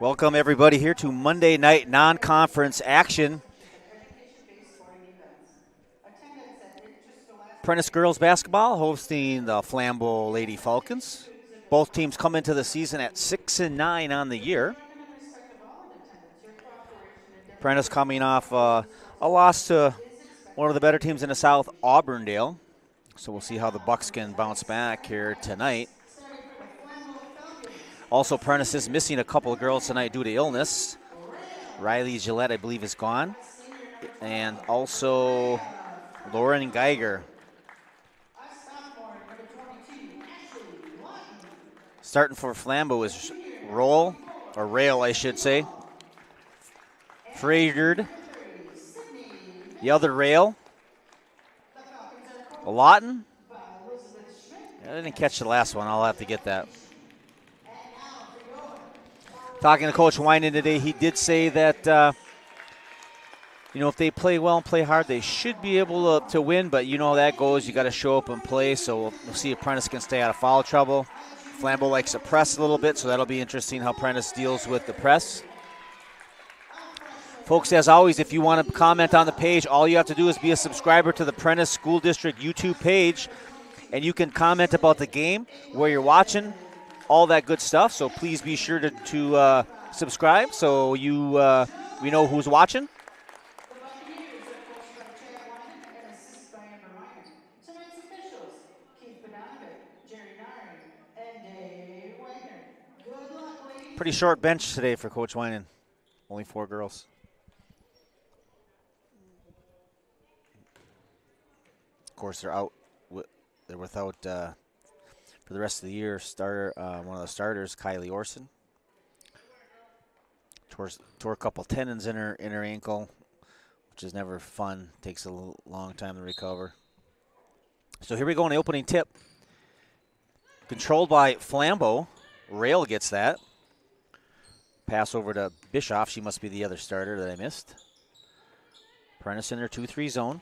Welcome everybody here to Monday night non-conference action. Prentice girls basketball hosting the Flambeau Lady Falcons. Both teams come into the season at 6-9 on the year. Prentice coming off a loss to one of the better teams in the South, Auburndale. So we'll see how the Bucks can bounce back here tonight. Also, Prentice is missing a couple of girls tonight due to illness. Riley Gillette, I believe, is gone. And also Lauren Geiger. Starting for Flambeau is Rail, I should say. Frayard. The other Rail. Lawton. I didn't catch the last one. I'll have to get that. Talking to Coach Winan today, he did say that, if they play well and play hard, they should be able to win. But you know how that goes. You got to show up and play. So we'll see if Prentice can stay out of foul trouble. Flambeau likes to press a little bit, so that'll be interesting how Prentice deals with the press. Folks, as always, if you want to comment on the page, all you have to do is be a subscriber to the Prentice School District YouTube page, and you can comment about the game, where you're watching, all that good stuff. So please be sure to subscribe so we know who's watching. Pretty short bench today for Coach Winan. Only 4 girls. Of course, they're out. They're without for the rest of the year. One of the starters, Kylie Orson, tore a couple tendons in her ankle, which is never fun. Takes a long time to recover. So here we go in the opening tip. Controlled by Flambeau. Rail gets that. Pass over to Bischoff. She must be the other starter that I missed. Prentice in their 2-3 zone.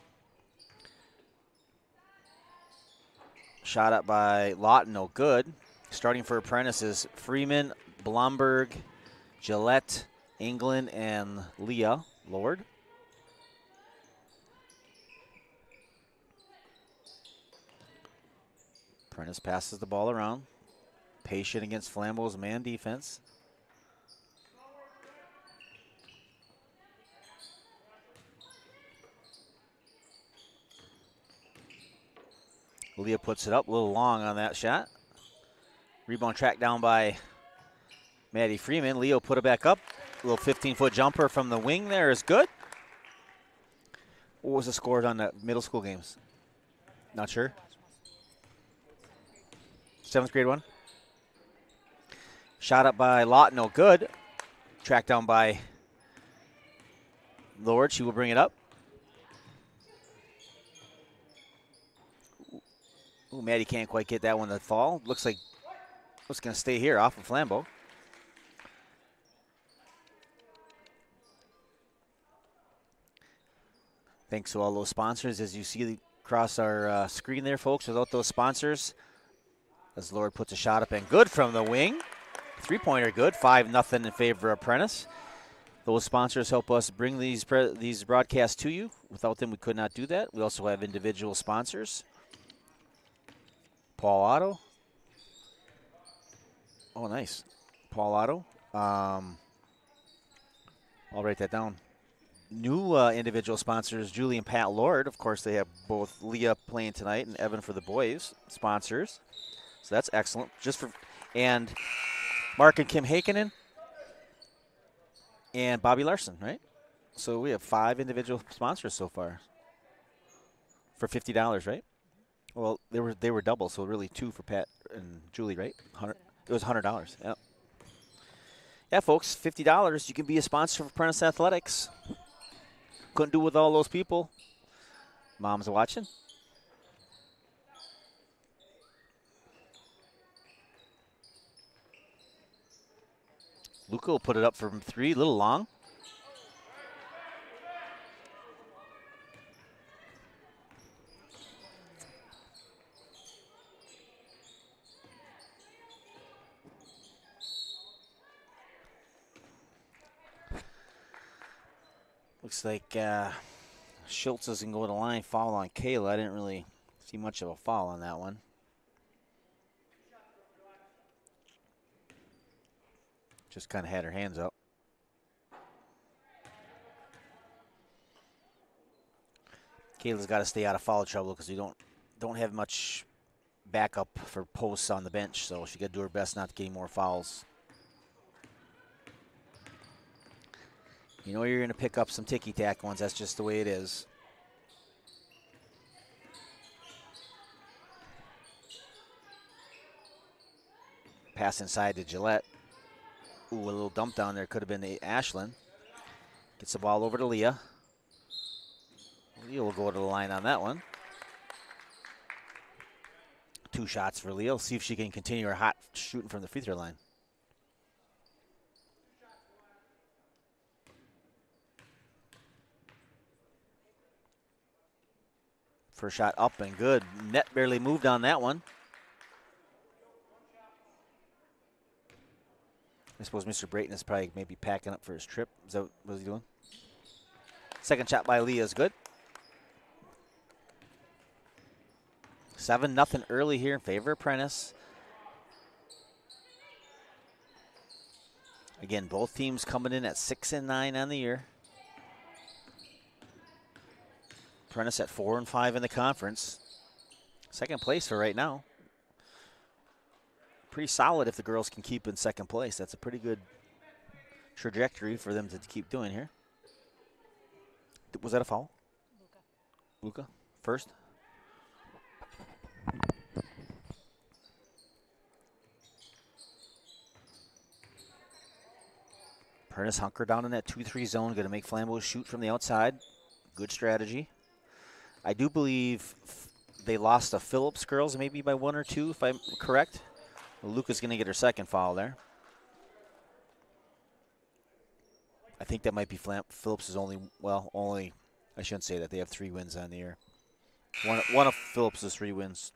Shot up by Lawton, no good. Starting for Prentice is Freeman, Blomberg, Gillette, England, and Leah Lord. Prentice passes the ball around. Patient against Flambeau's man defense. Leah puts it up a little long on that shot. Rebound tracked down by Maddie Freeman. Leo put it back up. A little 15-foot jumper from the wing there is good. What was the score on the middle school games? Not sure. 7th grade one. Shot up by Lawton, no good. Tracked down by Lord. She will bring it up. Ooh, Maddie can't quite get that one to fall. Looks like it's going to stay here off of Flambeau. Thanks to all those sponsors, as you see across our screen there, folks. Without those sponsors, as Lord puts a shot up and good from the wing. 3-pointer good, 5-0 in favor of Prentice. Those sponsors help us bring these broadcasts to you. Without them, we could not do that. We also have individual sponsors. Paul Otto. Oh, nice. Paul Otto. I'll write that down. New individual sponsors, Julie and Pat Lord. Of course, they have both Leah playing tonight and Evan for the boys sponsors. So that's excellent. And Mark and Kim Hakenen and Bobby Larson, right? So we have 5 individual sponsors so far for $50, right? Well, they were double, so really 2 for Pat and Julie, right? It was $100. Yeah. Yeah, folks, $50. You can be a sponsor for Prentice Athletics. Couldn't do it with all those people. Mom's watching. Luca will put it up from 3, a little long. Looks like Schultz doesn't go to the line. Foul on Kayla. I didn't really see much of a foul on that one. Just kind of had her hands up. Kayla's got to stay out of foul trouble because we don't have much backup for posts on the bench, so she got to do her best not to get any more fouls. You know you're going to pick up some ticky-tack ones. That's just the way it is. Pass inside to Gillette. Ooh, a little dump down there. Could have been Ashlyn. Gets the ball over to Leah. Leah will go to the line on that one. 2 shots for Leah. See if she can continue her hot shooting from the free throw line. First shot up and good. Net barely moved on that one. I suppose Mr. Brayton is probably maybe packing up for his trip. Is that what he's doing? Second shot by Leah is good. 7-0 early here in favor of Prentice. Again, both teams coming in at 6-9 on the year. Prentice at 4-5 in the conference. Second place for right now. Pretty solid if the girls can keep in second place. That's a pretty good trajectory for them to keep doing here. Was that a foul? Luca first. Prentice hunker down in that 2-3 zone. Going to make Flambeau shoot from the outside. Good strategy. I do believe they lost the Phillips girls maybe by 1 or 2, if I'm correct. Luca's going to get her second foul there. I think that might be Phillips is only, I shouldn't say that. They have 3 wins on the year. One of Phillips' 3 wins.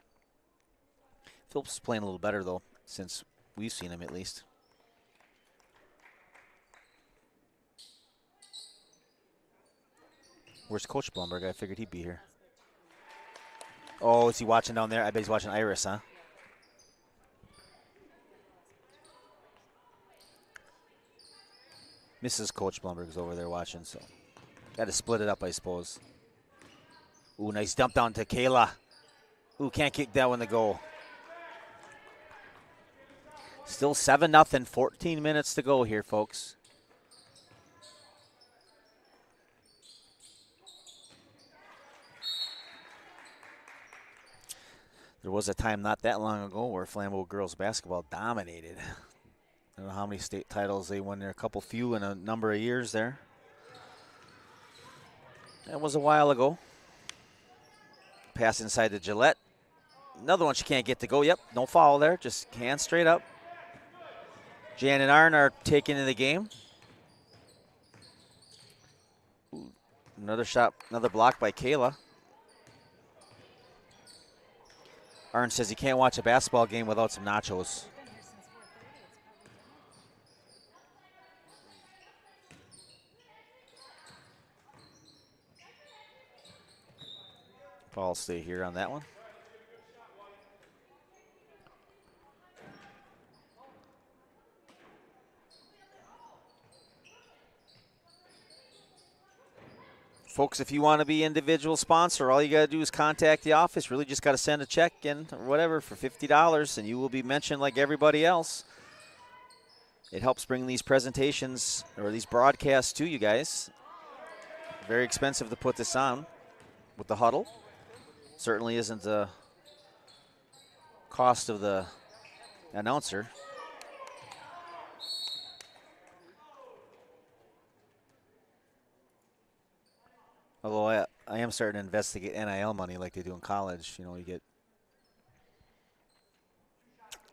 Phillips is playing a little better, though, since we've seen him at least. Where's Coach Blumberg? I figured he'd be here. Oh, is he watching down there? I bet he's watching Iris, huh? Mrs. Coach Blumberg's over there watching, so got to split it up, I suppose. Ooh, nice dump down to Kayla. Ooh, can't kick that one to goal. Still 7-0, 14 minutes to go here, folks. There was a time not that long ago where Flambeau girls basketball dominated. I don't know how many state titles they won there, a few in a number of years there. That was a while ago. Pass inside to Gillette. Another one she can't get to go. Yep, no foul there, just hands straight up. Jan and Arn are taking in the game. Ooh, another shot, another block by Kayla. Arn says he can't watch a basketball game without some nachos. I'll stay here on that one. Folks, if you want to be individual sponsor, all you got to do is contact the office. Really just got to send a check in or whatever for $50, and you will be mentioned like everybody else. It helps bring these presentations or these broadcasts to you guys. Very expensive to put this on with the huddle. Certainly isn't the cost of the announcer. Although I am starting to investigate NIL money like they do in college. You know, you get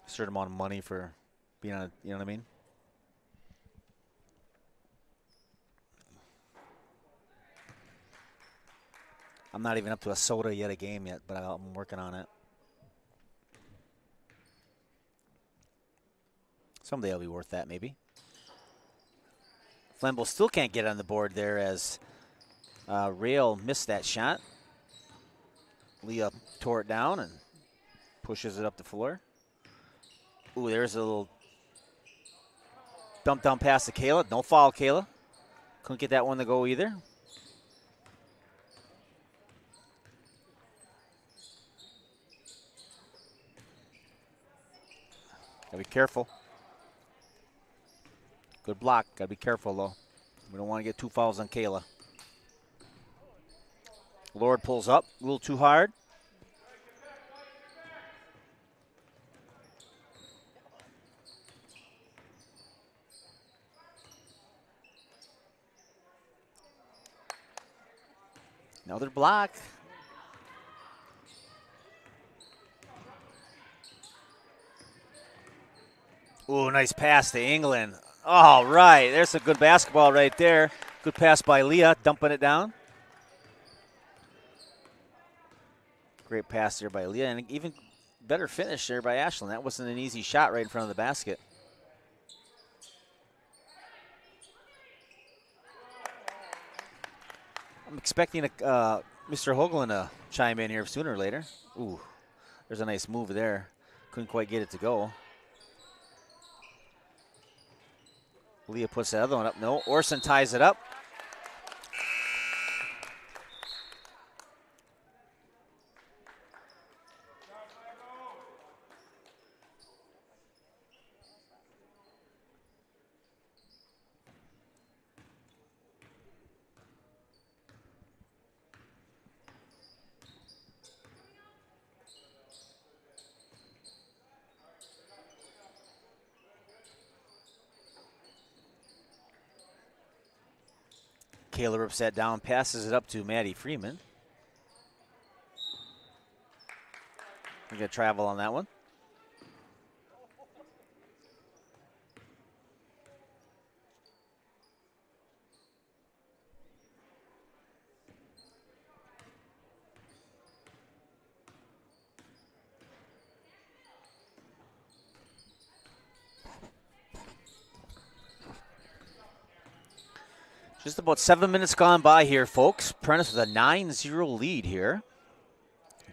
a certain amount of money for being on, you know what I mean? I'm not even up to a soda yet, a game yet, but I'm working on it. Someday it'll be worth that, maybe. Flambeau still can't get on the board there as Rail missed that shot. Leah tore it down and pushes it up the floor. Ooh, there's a little dump down pass to Kayla. No foul, Kayla. Couldn't get that one to go either. Gotta be careful. Good block. Gotta be careful, though. We don't want to get 2 fouls on Kayla. Lord pulls up a little too hard. Another block. Ooh, nice pass to England. All right, there's a good basketball right there. Good pass by Leah, dumping it down. Great pass there by Leah, and even better finish there by Ashlyn. That wasn't an easy shot right in front of the basket. I'm expecting Mr. Hoagland to chime in here sooner or later. Ooh, there's a nice move there. Couldn't quite get it to go. Leah puts the other one up. No, Orson ties it up. Kayla rips that down, passes it up to Maddie Freeman. We're going to travel on that one. Just about 7 minutes gone by here, folks. Prentice with a 9-0 lead here.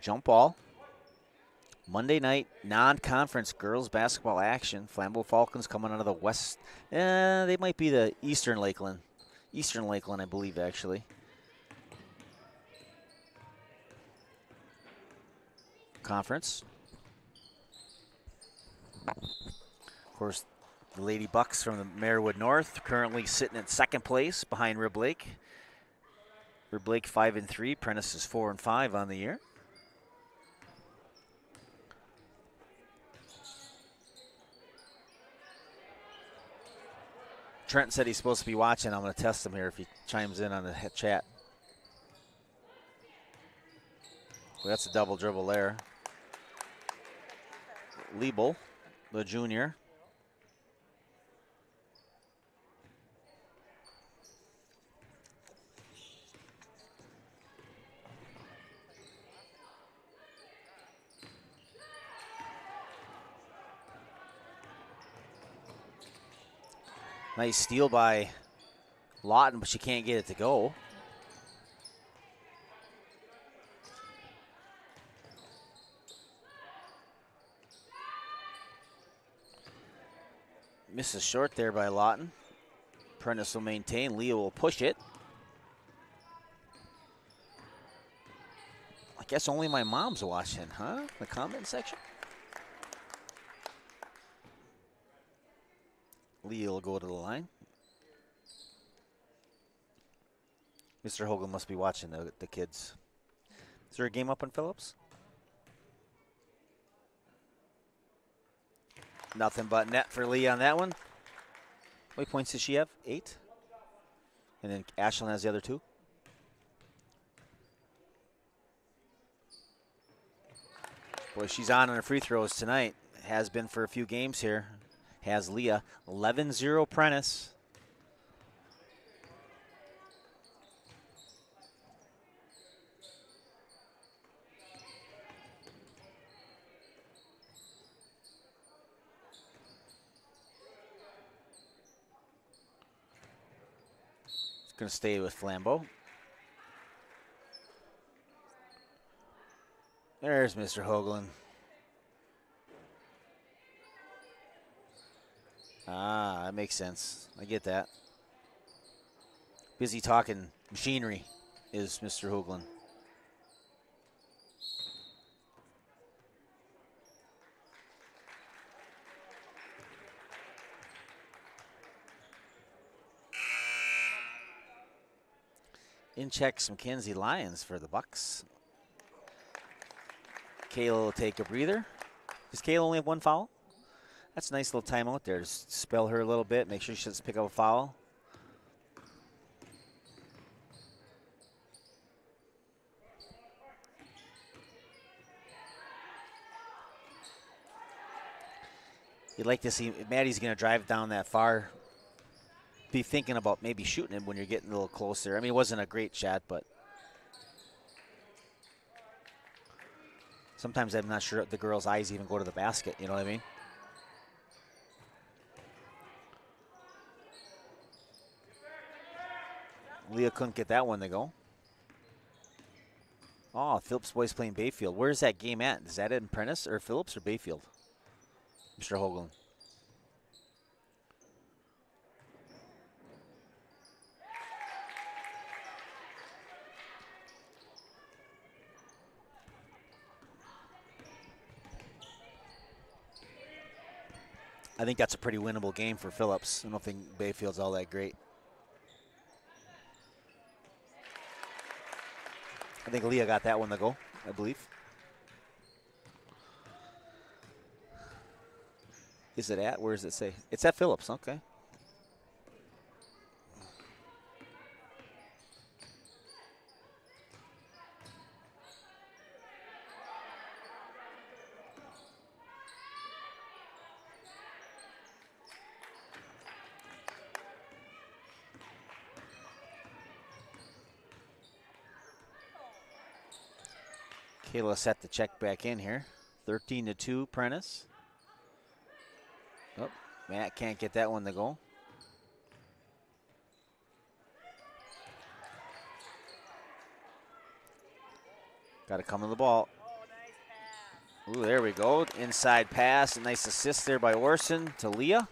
Jump ball. Monday night non-conference girls basketball action. Flambeau Falcons coming out of the west. They might be the Eastern Lakeland. Eastern Lakeland, I believe, actually. Conference. Of course, the Lady Bucks from the Marewood North currently sitting in second place behind Rib Lake. Rib Lake 5-3. Prentice is 4-5 on the year. Trent said he's supposed to be watching. I'm going to test him here if he chimes in on the chat. Well, that's a double dribble there. Liebel, the junior. Nice steal by Lawton, but she can't get it to go. Misses short there by Lawton. Prentice will maintain. Leo will push it. I guess only my mom's watching, huh? The comment section. Leo will go to the line. Mr. Hogan must be watching the kids. Is there a game up on Phillips? Nothing but net for Lee on that one. How many points does she have? 8? And then Ashlyn has the other 2. Boy, she's on her free throws tonight. Has been for a few games here. Has Leah. 11-0 Prentice. Going to stay with Flambeau. There's Mr. Hoagland. Ah, that makes sense. I get that. Busy talking machinery is Mr. Hoagland. In checks Mackenzie Lyons for the Bucks. Kayla will take a breather. Does Kayla only have one foul? That's a nice little timeout there. Just spell her a little bit. Make sure she doesn't pick up a foul. You'd like to see Maddie's going to drive down that far. Be thinking about maybe shooting it when you're getting a little closer. I mean, it wasn't a great shot, but sometimes I'm not sure the girl's eyes even go to the basket. You know what I mean? Leah couldn't get that one to go. Oh, Phillips boys playing Bayfield. Where's that game at? Is that in Prentice or Phillips or Bayfield? Mr. Hoagland. I think that's a pretty winnable game for Phillips. I don't think Bayfield's all that great. I think Leah got that one to go, I believe. Is it at? Where does it say? It's at Phillips, okay. Kayla set the check back in here. 13-2, Prentice. Oh, Matt can't get that one to go. Got to come to the ball. Ooh, there we go. Inside pass. A nice assist there by Orson to Leah.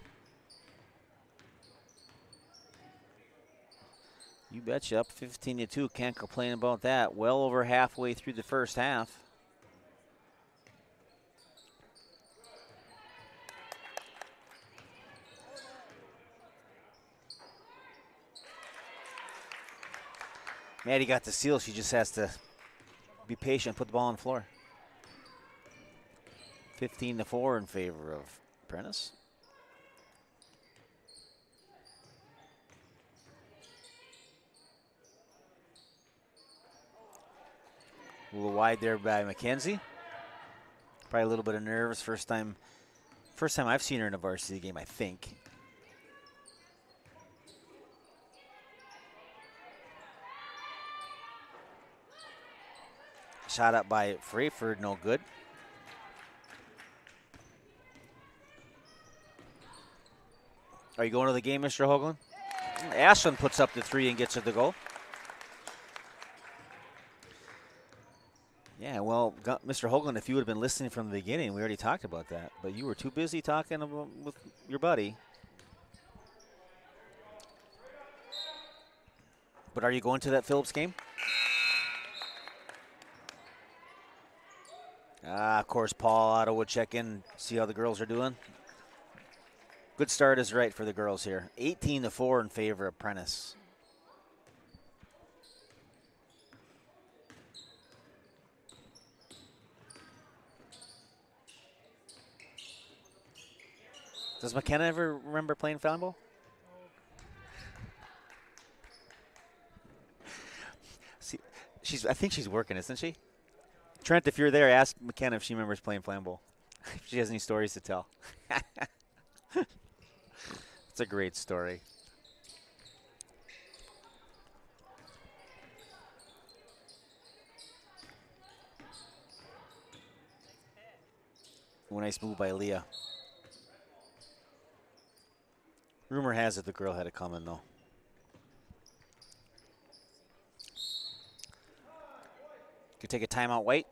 You betcha. Up 15-2. Can't complain about that. Well over halfway through the first half. Maddie got the seal. She just has to be patient, put the ball on the floor. 15-4 in favor of Prentice. A little wide there by Mackenzie. Probably a little bit of nerves. First time I've seen her in a varsity game, I think. Shot up by Freyford, no good. Are you going to the game, Mr. Hoagland? Ashland puts up the three and gets it to go. Yeah, well, Mr. Hoagland, if you would have been listening from the beginning, we already talked about that. But you were too busy talking with your buddy. But are you going to that Phillips game? Of course, Paul Otto would check in, see how the girls are doing. Good start is right for the girls here. 18-4 in favor of Prentice. Does McKenna ever remember playing Flambeau? See, I think she's working, isn't she? Trent, if you're there, ask McKenna if she remembers playing Flambeau. If she has any stories to tell. It's a great story. A nice move by Leah. Rumor has it the girl had it coming, though. Could take a timeout, White.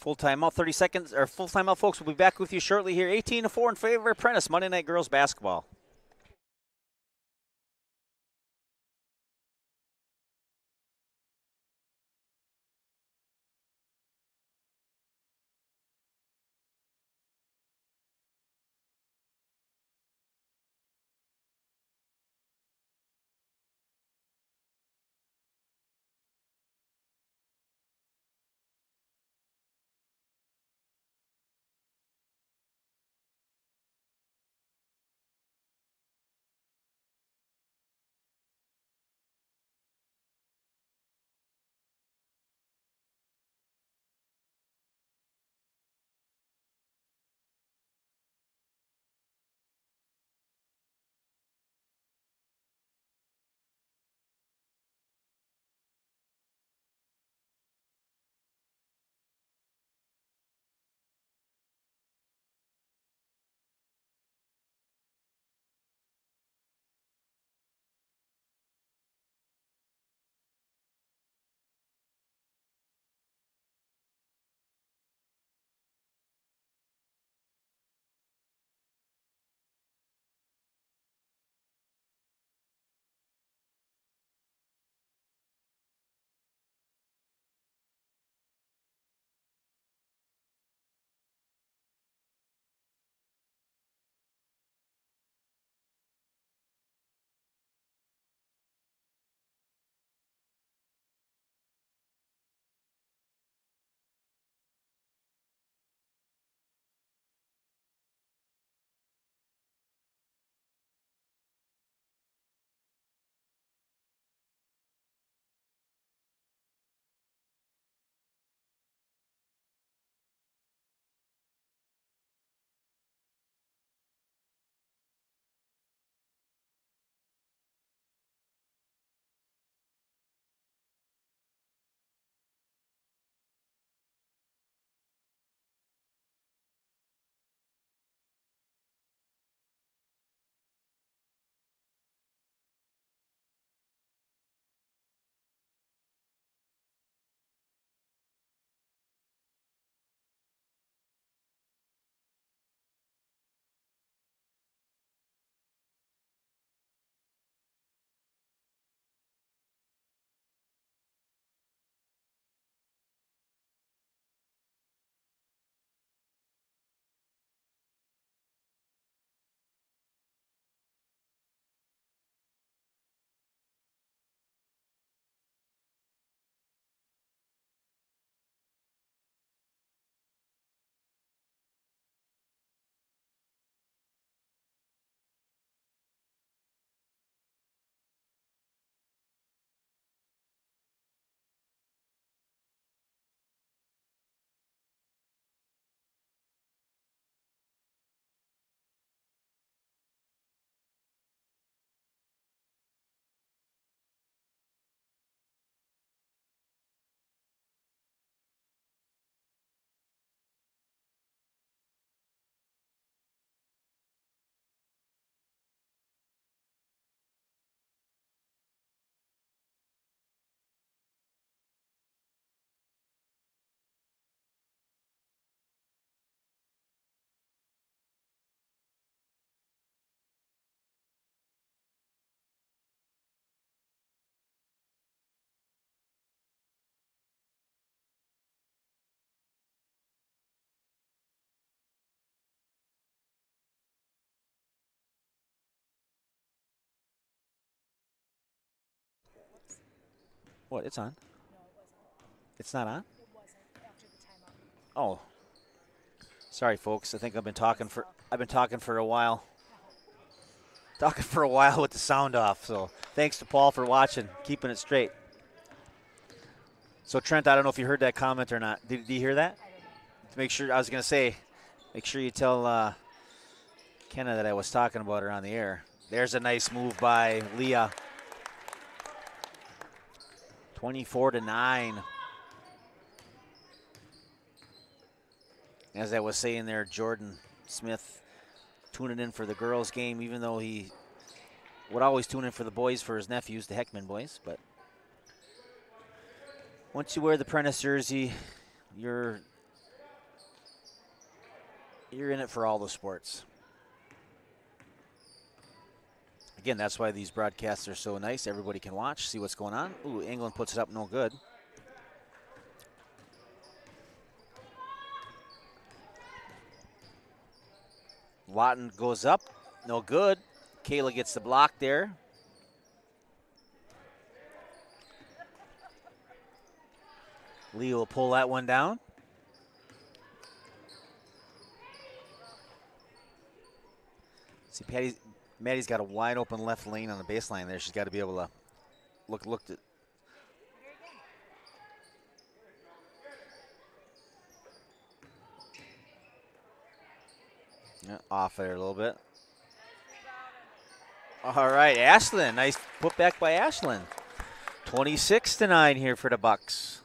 Full timeout, 30 seconds, or full timeout, folks. We'll be back with you shortly here. 18-4 in favor of Prentice, Monday Night Girls Basketball. What? It's on. It's not on? Oh. Sorry, folks. I think I've been talking for a while. Talking for a while with the sound off. So thanks to Paul for watching, keeping it straight. So Trent, I don't know if you heard that comment or not. Did you hear that? To make sure, I was going to say, make sure you tell Kenna that I was talking about her on the air. There's a nice move by Leah. 24-9. As I was saying there, Jordan Smith tuning in for the girls' game, even though he would always tune in for the boys for his nephews, the Heckman boys. But once you wear the Prentice jersey, you're You're in it for all the sports. Again, that's why these broadcasts are so nice. Everybody can watch, see what's going on. Ooh, England puts it up, no good. Lawton goes up, no good. Kayla gets the block there. Lee will pull that one down. See, Maddie's got a wide open left lane on the baseline there. She's got to be able to look at. Yeah, off there a little bit. All right, Ashlyn. Nice put back by Ashlyn. 26-9 here for the Bucks.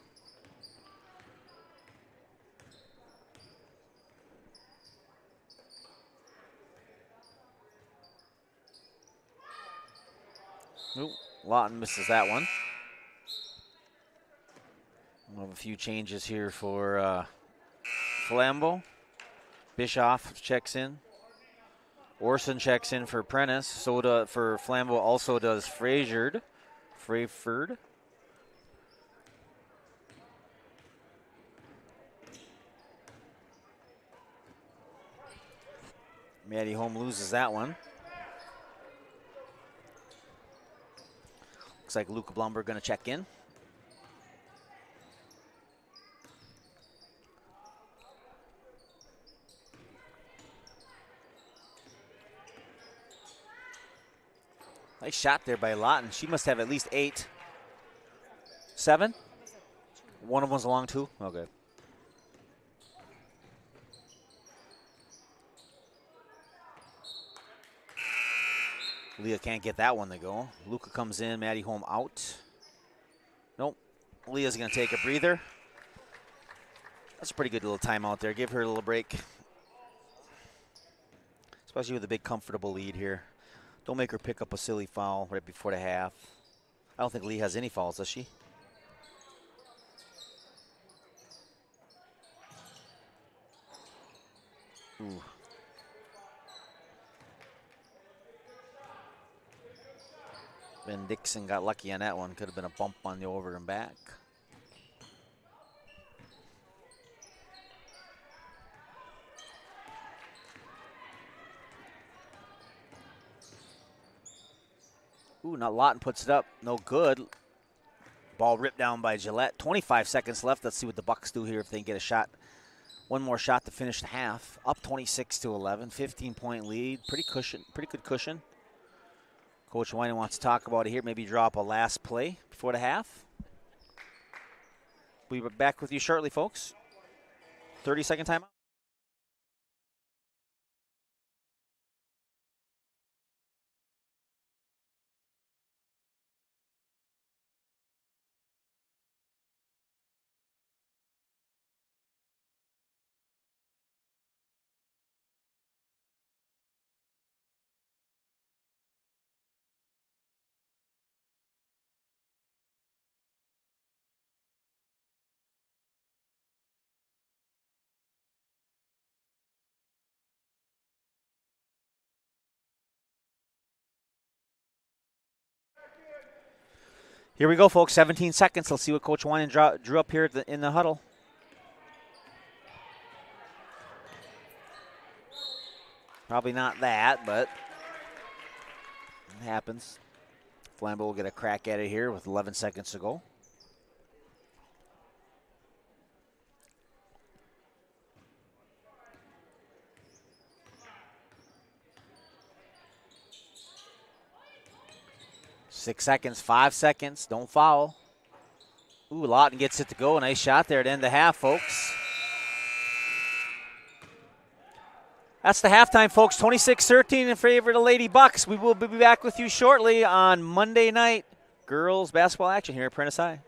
Ooh, Lawton misses that one. We'll have a few changes here for Flambeau. Bischoff checks in. Orson checks in for Prentice. So for Flambeau also does Frayford. Maddie Holm loses that one. Looks like Luca Blumberg going to check in. Nice shot there by Lawton. She must have at least 8. 7? One of them's a long 2? Okay. Leah can't get that one to go. Luca comes in, Maddie Holm out. Nope. Leah's going to take a breather. That's a pretty good little timeout there. Give her a little break. Especially with a big comfortable lead here. Don't make her pick up a silly foul right before the half. I don't think Lee has any fouls, does she? Ooh. Ben Dixon got lucky on that one. Could have been a bump on the over and back. Ooh, now Lawton puts it up. No good. Ball ripped down by Gillette. 25 seconds left. Let's see what the Bucks do here if they can get a shot. One more shot to finish the half. Up 26-11. 15-point lead. Pretty good cushion. Coach Winey wants to talk about it here. Maybe drop a last play before the half. We'll be back with you shortly, folks. 30-second timeout. Here we go, folks. 17 seconds. Let's see what Coach Winey drew up here in the huddle. Probably not that, but it happens. Flambeau will get a crack at it here with 11 seconds to go. Six seconds, 5 seconds. Don't foul. Ooh, Lawton gets it to go. Nice shot there at the end of the half, folks. That's the halftime, folks. 26-13 in favor of the Lady Bucks. We will be back with you shortly on Monday night girls basketball action here at Prentice High.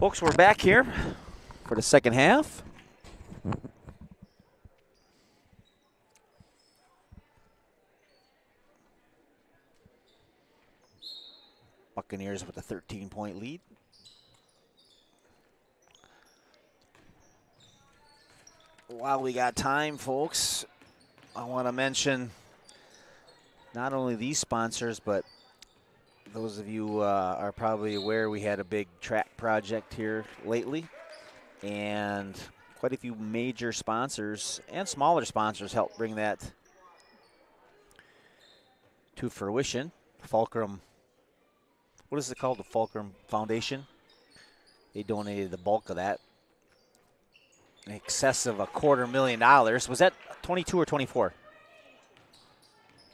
Folks, we're back here for the second half. Buccaneers with a 13-point lead. While we got time, folks, I want to mention not only these sponsors, but those of you are probably aware we had a big track project here lately, and quite a few major sponsors and smaller sponsors helped bring that to fruition. Fulcrum, what is it called? The Fulcrum Foundation. They donated the bulk of that, in excess of $250,000. Was that 22 or 24?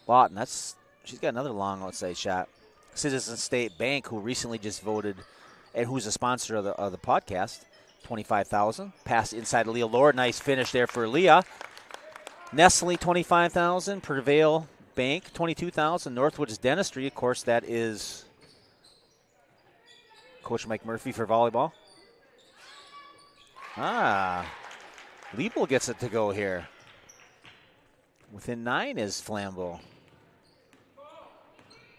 Lawton, she's got another long outside shot. Citizen State Bank, who recently just voted, and who's a sponsor of the podcast, $25,000. Pass inside to Leah Lord. Nice finish there for Leah. Nestle, $25,000. Prevail Bank, $22,000. Northwoods Dentistry, of course, that is Coach Mike Murphy for volleyball. Liebel gets it to go here. Within 9 is Flambeau.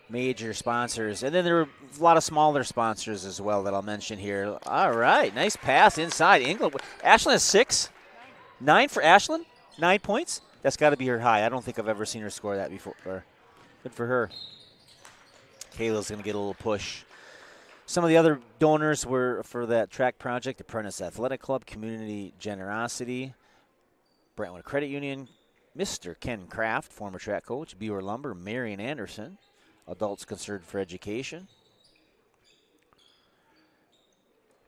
Major sponsors. And then there are a lot of smaller sponsors as well that I'll mention here. All right, nice pass inside. England. Ashlyn has 6. 9 for Ashlyn. 9 points. That's got to be her high. I don't think I've ever seen her score that before. Good for her. Kayla's going to get a little push. Some of the other donors were for that track project: the Prentice Athletic Club, Community Generosity, Brentwood Credit Union, Mr. Ken Kraft, former track coach, Beaver Lumber, Marion Anderson, Adults Concerned for Education,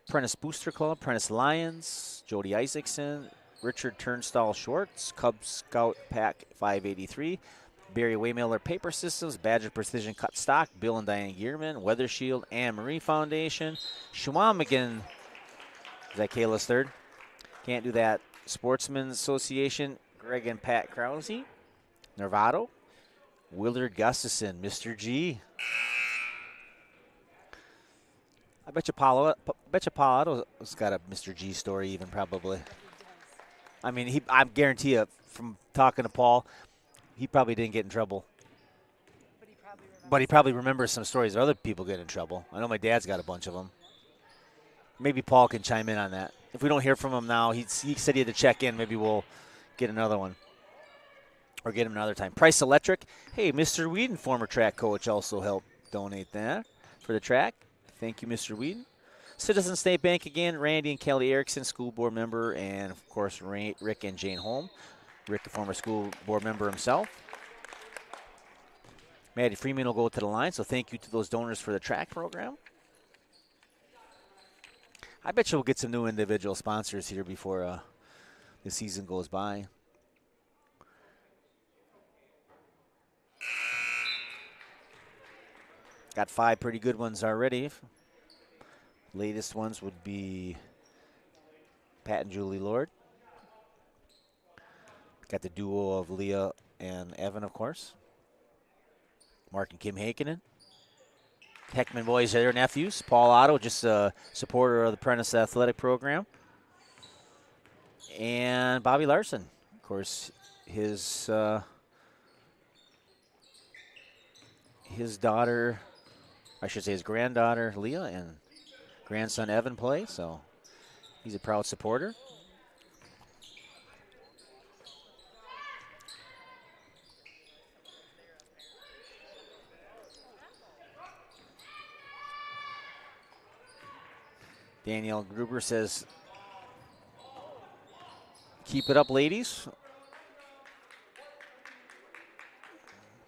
Prentice Booster Club, Prentice Lions, Jody Isaacson, Richard Turnstall Schwartz, Cub Scout Pack 583, Barry Waymiller Paper Systems, Badger Precision Cut Stock, Bill and Diane Gearman, Weather Shield, Anne Marie Foundation, Schwamigan, is that Kayla's third? Can't do that. Sportsman's Association, Greg and Pat Krause, Nervato, Willard Gustafson, Mr. G. I bet you Paolo's got a Mr. G story even probably. I mean, I guarantee you from talking to Paul, he probably didn't get in trouble. But he probably remembers some stories of other people getting in trouble. I know my dad's got a bunch of them. Maybe Paul can chime in on that. If we don't hear from him now, he said he had to check in. Maybe we'll get another one or get him another time. Price Electric. Hey, Mr. Whedon, former track coach, also helped donate that for the track. Thank you, Mr. Whedon. Citizen State Bank again, Randy and Kelly Erickson, school board member, and, of course, Rick and Jane Holm. Rick, a former school board member himself. Maddie Freeman will go to the line, so thank you to those donors for the track program. I bet you we'll get some new individual sponsors here before the season goes by. Got 5 pretty good ones already. Latest ones would be Pat and Julie Lord. Got the duo of Leah and Evan, of course. Mark and Kim Hakinen. Heckman boys are their nephews. Paul Otto, just a supporter of the Prentice Athletic Program. And Bobby Larson, of course, his daughter, I should say his granddaughter, Leah, and grandson, Evan, play. So he's a proud supporter. Danielle Gruber says, keep it up, ladies.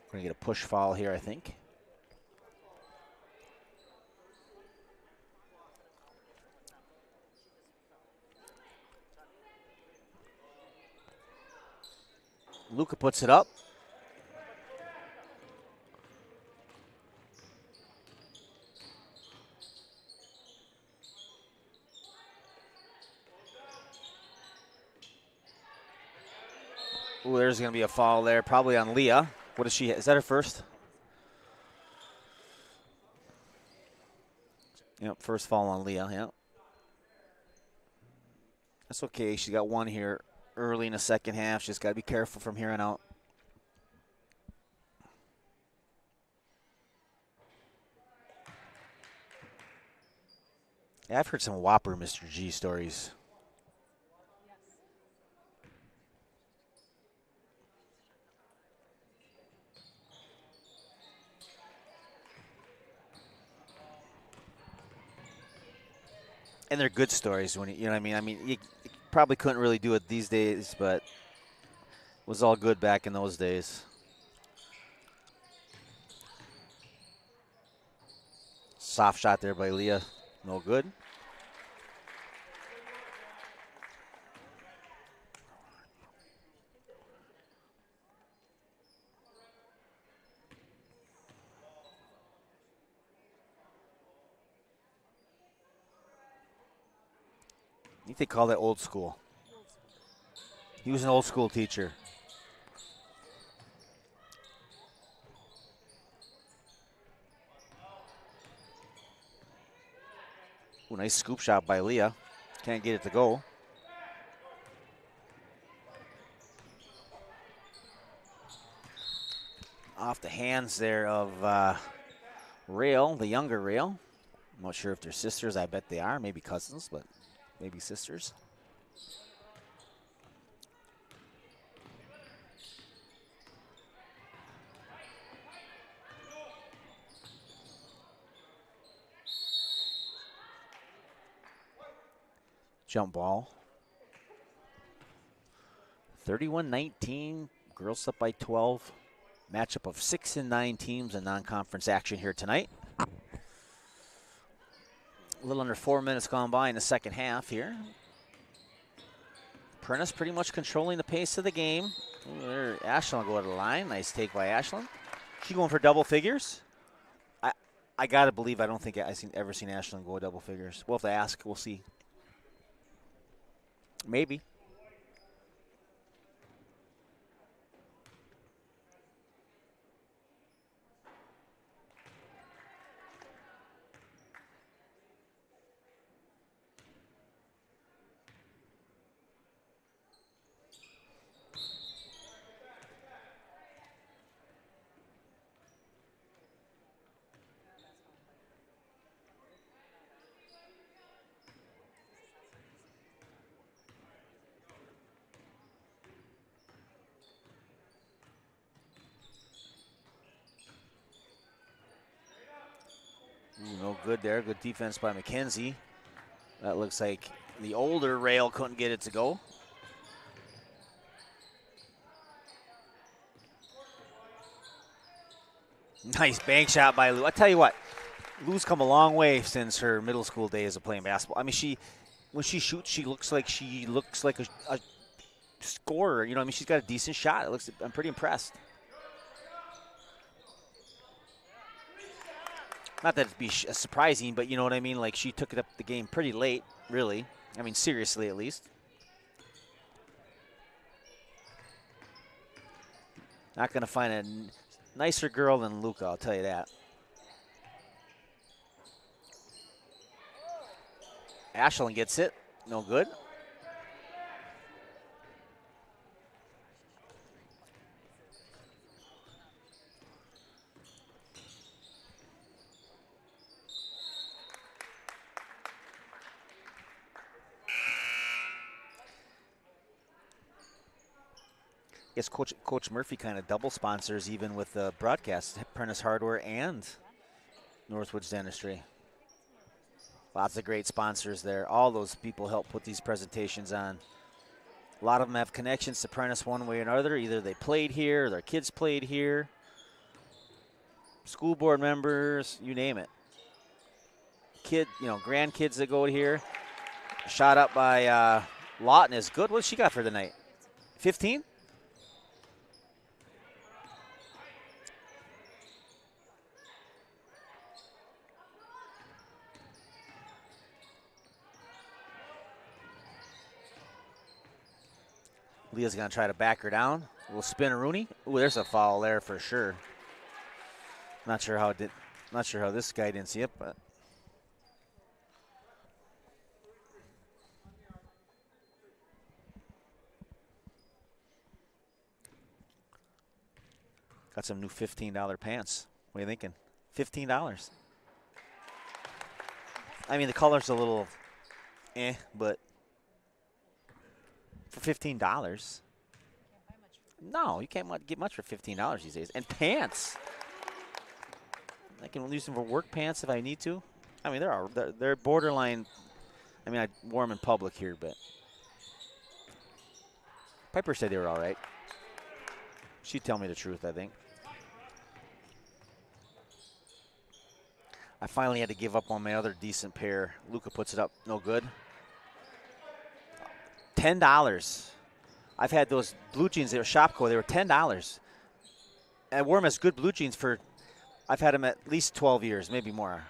We're going to get a push foul here, I think. Luca puts it up. Ooh, there's going to be a foul there, probably on Leah. What is she? Is that her first? Yep, first foul on Leah, yeah. That's okay. She's got one here early in the second half. She's got to be careful from here on out. Yeah, I've heard some whopper Mr. G stories. And they're good stories when you know what I mean. You probably couldn't really do it these days, but it was all good back in those days. Soft shot there by Leah. No good. I think they call that old school. He was an old school teacher. Ooh, nice scoop shot by Leah. Can't get it to go. Off the hands there of Rail, the younger Rail. I'm not sure if they're sisters. I bet they are. Maybe cousins, but maybe sisters. Jump ball. 31-19. Girls up by 12. Matchup of 6 and 9 teams in non-conference action here tonight. A little under 4 minutes gone by in the second half here. Prentice pretty much controlling the pace of the game. There, Ashland will go to the line. Nice take by Ashland. She going for double figures. I gotta believe I don't think I've ever seen Ashland go double figures. We'll have to ask. We'll see. Maybe. Ooh, no good there. Good defense by McKenzie. That looks like the older Rail couldn't get it to go. Nice bank shot by Lou. I tell you what, Lou's come a long way since her middle school days of playing basketball. I mean, when she shoots, she looks like a scorer. You know, I mean, she's got a decent shot. I'm pretty impressed. Not that it'd be surprising, but you know what I mean? Like, she took it up the game pretty late, really. I mean, seriously, at least. Not going to find a nicer girl than Luca, I'll tell you that. Ashland gets it. No good. I guess Coach Murphy kind of double sponsors even with the broadcast, Prentice Hardware and Northwoods Dentistry. Lots of great sponsors there. All those people help put these presentations on. A lot of them have connections to Prentice one way or another. Either they played here or their kids played here. School board members, you name it. Grandkids that go here. Shot up by Lawton is good. What's she got for the night? 15? Leah's going to try to back her down. A little spin-a-rooney. Ooh, there's a foul there for sure. Not sure how this guy didn't see it, but. Got some new $15 pants. What are you thinking? $15. I mean, the color's a little but for $15. No, you can't get much for $15 these days. And pants. I can use them for work pants if I need to. I mean, they're borderline. I mean, I wore them in public here, but Piper said they were all right. She'd tell me the truth, I think. I finally had to give up on my other decent pair. Luca puts it up, no good. $10. I've had those blue jeans. They were Shopko. They were $10. I wore them as good blue jeans for, I've had them at least 12 years, maybe more.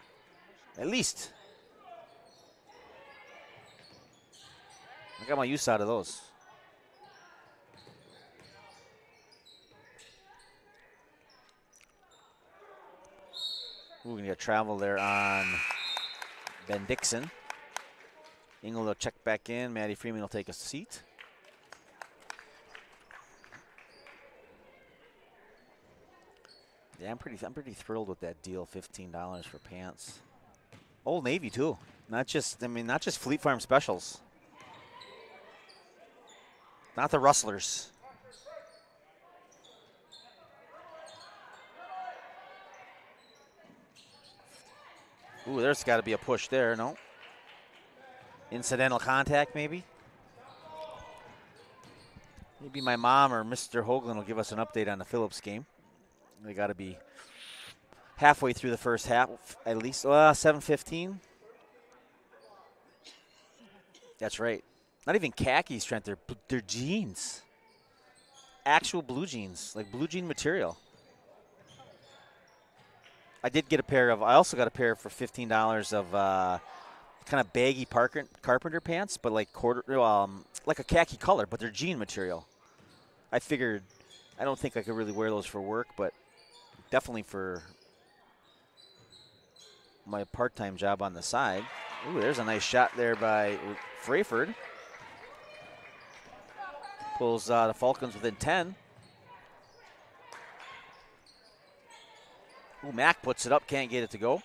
At least. I got my use out of those. We're going to get travel there on Ben Dixon. Engel will check back in. Maddie Freeman will take a seat. Yeah, I'm pretty thrilled with that deal. $15 for pants. Old Navy too. Not just Fleet Farm specials. Not the Rustlers. Ooh, there's got to be a push there. No. Incidental contact, maybe. Maybe my mom or Mr. Hoagland will give us an update on the Phillips game. They got to be halfway through the first half, at least. 7:15. That's right. Not even khakis, Trent. They're jeans. Actual blue jeans, like blue jean material. I did get a pair of. I also got a pair for $15 of kind of baggy carpenter pants, but like like a khaki color, but they're jean material. I figured. I don't think I could really wear those for work, but definitely for my part-time job on the side. Ooh, there's a nice shot there by Frayford. Pulls the Falcons within 10. Ooh, Mack puts it up, can't get it to go.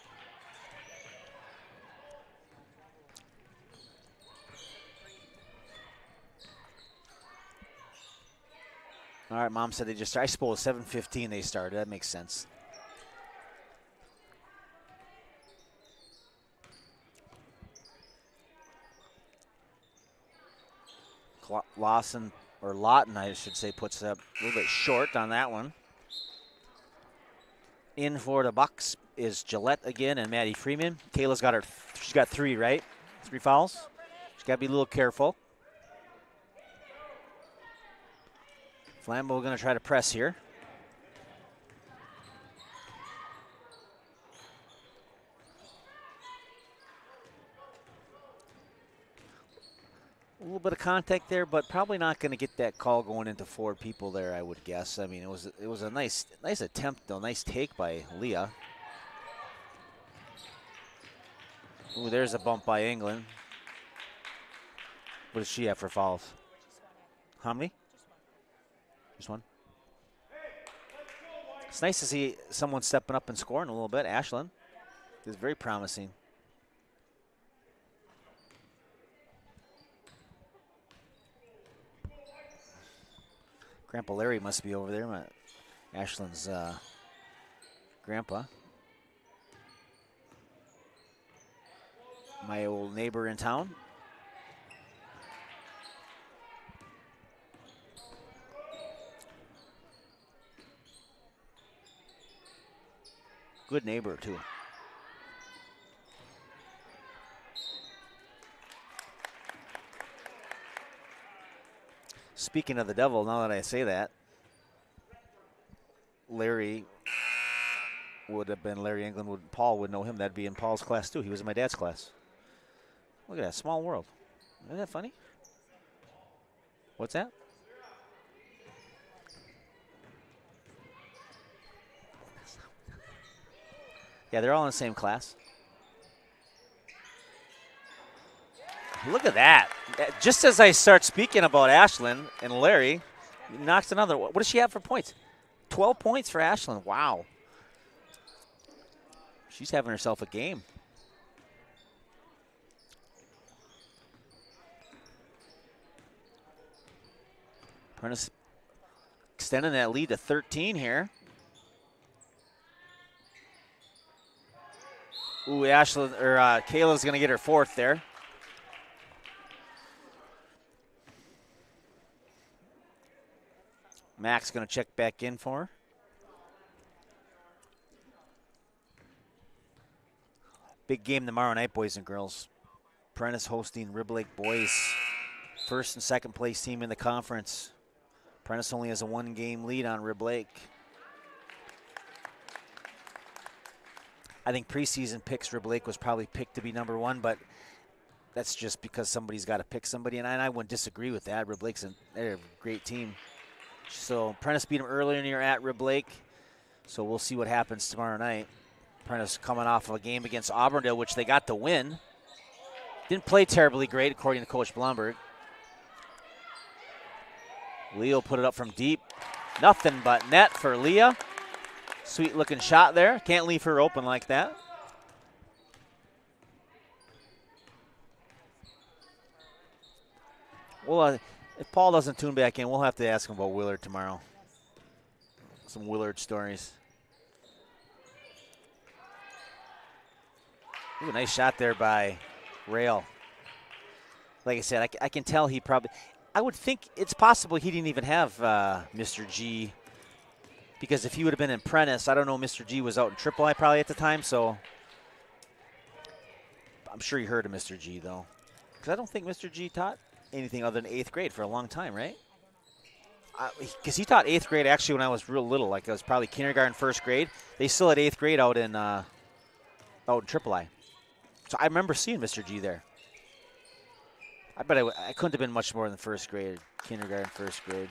All right, Mom said they just, I suppose 7:15 they started. That makes sense. Lawton, I should say, puts it up a little bit short on that one. In for the Bucks is Gillette again and Maddie Freeman. Kayla's got she's got 3, right? 3 fouls. She's got to be a little careful. Flambeau going to try to press here. A little bit of contact there, but probably not going to get that call going into 4 people there, I would guess. I mean, it was a nice attempt, though. Nice take by Leah. Ooh, there's a bump by England. What does she have for fouls? How many? Just one. It's nice to see someone stepping up and scoring a little bit. Ashland is very promising. Grandpa Larry must be over there. Ashland's grandpa. My old neighbor in town. Good neighbor, too. Speaking of the devil, now that I say that, Larry would have been Larry England. Paul would know him. That'd be in Paul's class, too. He was in my dad's class. Look at that, small world. Isn't that funny? What's that? Yeah, they're all in the same class. Look at that. Just as I start speaking about Ashland and Larry, he knocks another. What does she have for points? 12 points for Ashland. Wow. She's having herself a game. Prentice extending that lead to 13 here. Ooh, Ashland, or Kayla's going to get her fourth there. Mac's going to check back in for her. Big game tomorrow night, boys and girls. Prentice hosting Rib Lake boys. First and second place team in the conference. Prentice only has a 1-game lead on Rib Lake. I think preseason picks Rib Lake was probably picked to be number 1, but that's just because somebody's got to pick somebody, and I wouldn't disagree with that. Rib Lake's they're a great team. So Prentice beat them earlier in the year at Rib Lake, so we'll see what happens tomorrow night. Prentice coming off of a game against Auburndale, which they got to win. Didn't play terribly great, according to Coach Blomberg. Leo put it up from deep. Nothing but net for Leah. Sweet looking shot there. Can't leave her open like that. Well, if Paul doesn't tune back in, we'll have to ask him about Willard tomorrow. Some Willard stories. Ooh, nice shot there by Rail. Like I said, I can tell he probably, I would think it's possible he didn't even have Mr. G, because if he would have been in Prentice, I don't know, Mr. G was out in Triple I probably at the time, so I'm sure he heard of Mr. G though. Because I don't think Mr. G taught anything other than 8th grade for a long time, right? Because he taught 8th grade actually when I was real little, like I was probably kindergarten, 1st grade. They still had 8th grade out in Triple I. So I remember seeing Mr. G there. I bet I couldn't have been much more than 1st grade, kindergarten, 1st grade.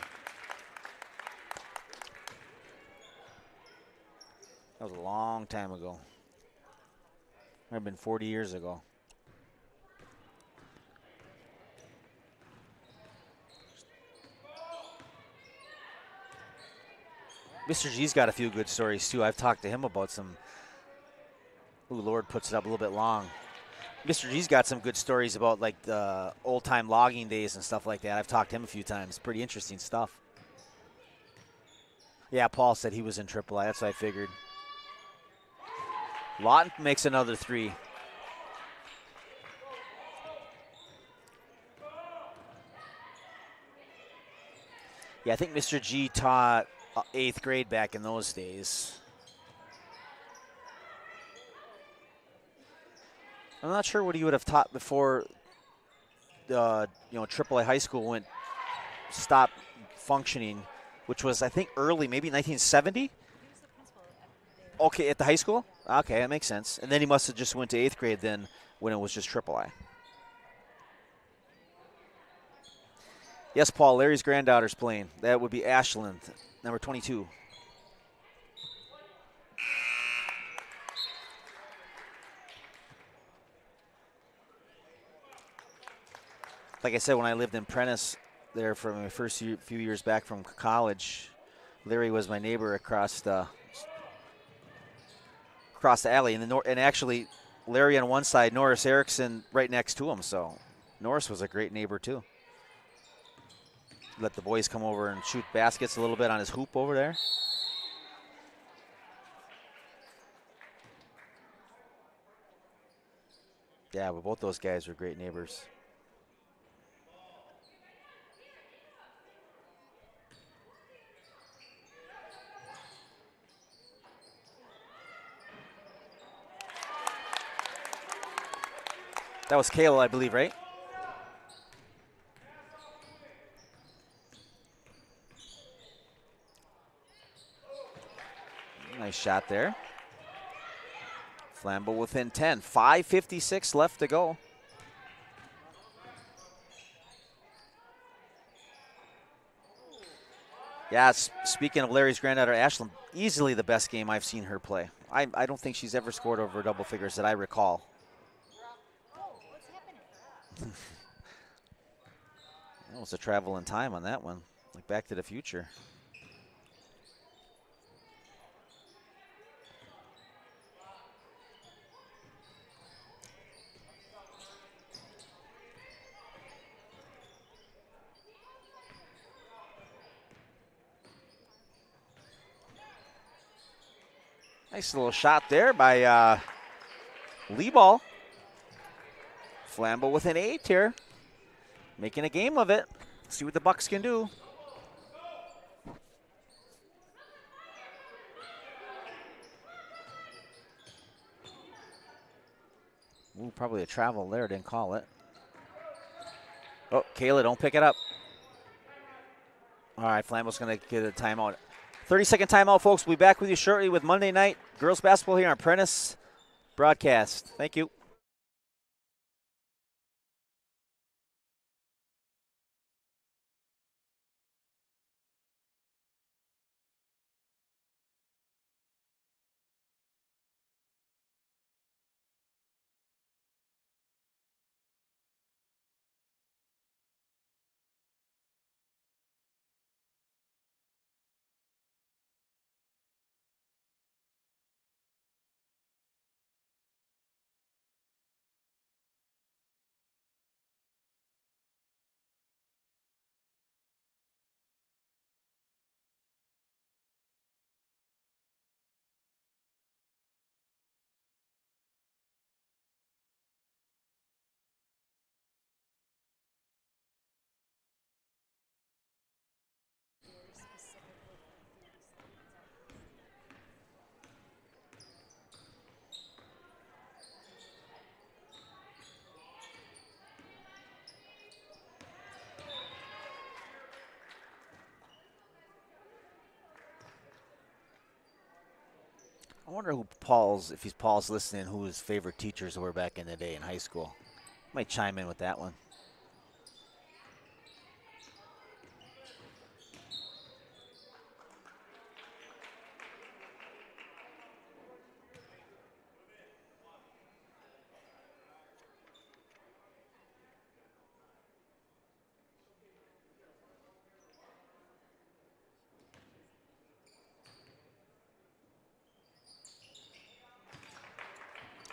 That was a long time ago. Might have been 40 years ago. Mr. G's got a few good stories too. I've talked to him about some. Ooh, Lord puts it up a little bit long. Mr. G's got some good stories about like the old-time logging days and stuff like that. I've talked to him a few times. Pretty interesting stuff. Yeah, Paul said he was in Triple I. That's what I figured. Lawton makes another 3. Yeah, I think Mr. G taught 8th grade back in those days. I'm not sure what he would have taught before Triple A high school stopped functioning, which was I think early, maybe 1970. Okay, at the high school? Okay, that makes sense. And then he must have just went to 8th grade then when it was just Triple I. Yes, Paul, Larry's granddaughter's playing. That would be Ashland, number 22. Like I said, when I lived in Prentice there for my first few years back from college, Larry was my neighbor across the alley. And actually, Larry on one side, Norris Erickson right next to him. So Norris was a great neighbor too. Let the boys come over and shoot baskets a little bit on his hoop over there. Yeah, but both those guys were great neighbors. That was Kayla, I believe, right? Nice shot there. Flambeau within 10. 5:56 left to go. Yeah, speaking of Larry's granddaughter, Ashland, easily the best game I've seen her play. I don't think she's ever scored over double figures that I recall. That was a travel in time on that one, like Back to the Future. Nice little shot there by Lee Ball. Flambeau with an 8 here. Making a game of it. See what the Bucks can do. Ooh, probably a travel there. Didn't call it. Oh, Kayla, don't pick it up. All right, Flambeau's going to get a timeout. 30-second timeout, folks. We'll be back with you shortly with Monday night girls basketball here on Prentice broadcast. Thank you. I wonder if Paul's listening, who his favorite teachers were back in the day in high school. Might chime in with that one.